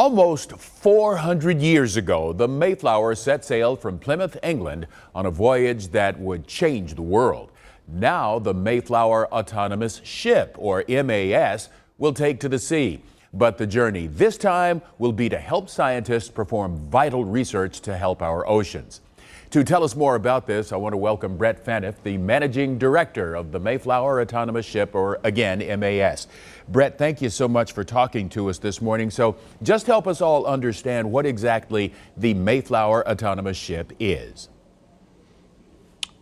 Almost 400 years ago, the Mayflower set sail from Plymouth, England, on a voyage that would change the world. Now, the Mayflower Autonomous Ship, or MAS, will take to the sea. But the journey this time will be to help scientists perform vital research to help our oceans. To tell us more about this, I want to welcome Brett Faniff, the Managing Director of the Mayflower Autonomous Ship, or again, MAS. Brett, thank you so much for talking to us this morning. So just help us all understand what exactly the Mayflower Autonomous Ship is.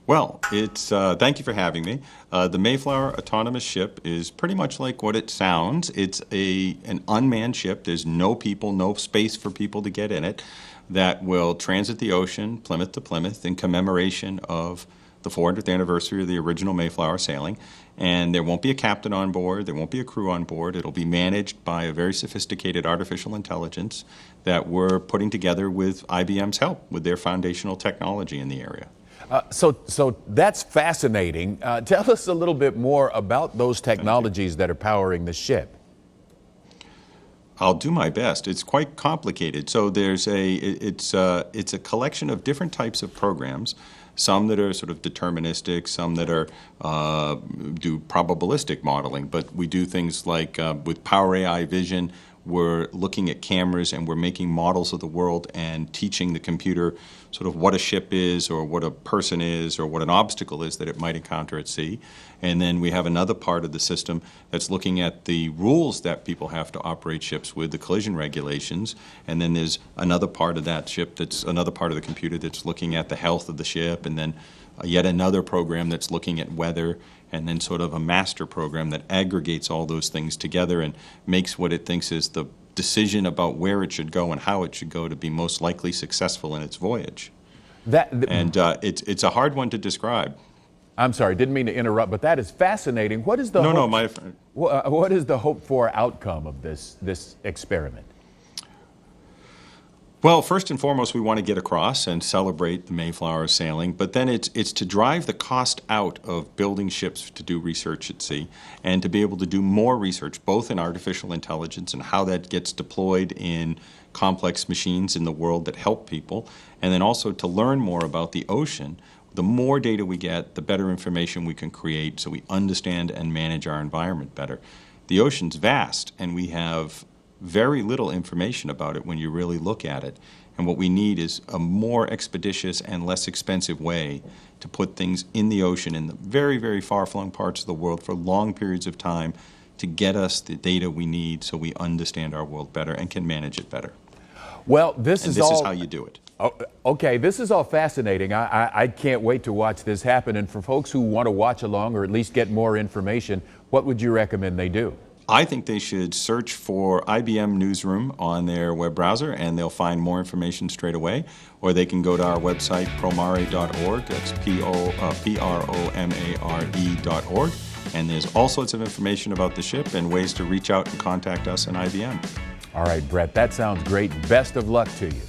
Well, thank you for having me. The Mayflower Autonomous Ship is pretty much like what it sounds. It's an unmanned ship. There's no people, no space for people to get in it, that will transit the ocean, Plymouth to Plymouth, in commemoration of the 400th anniversary of the original Mayflower sailing. And there won't be a captain on board, there won't be a crew on board. It'll be managed by a very sophisticated artificial intelligence that we're putting together with IBM's help, with their foundational technology in the area. So that's fascinating. Tell us a little bit more about those technologies that are powering the ship. I'll do my best. It's quite complicated. So it's a collection of different types of programs. Some that are sort of deterministic, some that are do probabilistic modeling. But we do things like with Power AI Vision, we're looking at cameras and we're making models of the world and teaching the computer sort of what a ship is, or what a person is, or what an obstacle is that it might encounter at sea. And then we have another part of the system that's looking at the rules that people have to operate ships with, the collision regulations. And then there's another part of that ship, that's another part of the computer that's looking at the health of the ship, and then yet another program that's looking at weather, and then sort of a master program that aggregates all those things together and makes what it thinks is the decision about where it should go and how it should go to be most likely successful in its voyage. It's a hard one to describe. I'm sorry, didn't mean to interrupt, but that is fascinating. What is the my friend. What is the hoped for outcome of this experiment? Well, first and foremost, we want to get across and celebrate the Mayflower sailing, but then it's to drive the cost out of building ships to do research at sea, and to be able to do more research, both in artificial intelligence and how that gets deployed in complex machines in the world that help people, and then also to learn more about the ocean. The more data we get, the better information we can create so we understand and manage our environment better. The ocean's vast, and we have very little information about it when you really look at it. And what we need is a more expeditious and less expensive way to put things in the ocean in the very, very far-flung parts of the world for long periods of time to get us the data we need so we understand our world better and can manage it better. Well, this is how you do it. Oh, okay, this is all fascinating. I can't wait to watch this happen. And for folks who want to watch along or at least get more information, what would you recommend they do? I think they should search for IBM Newsroom on their web browser, and they'll find more information straight away. Or they can go to our website, promare.org. That's PROMARE.org. And there's all sorts of information about the ship and ways to reach out and contact us in IBM. All right, Brett, that sounds great. Best of luck to you.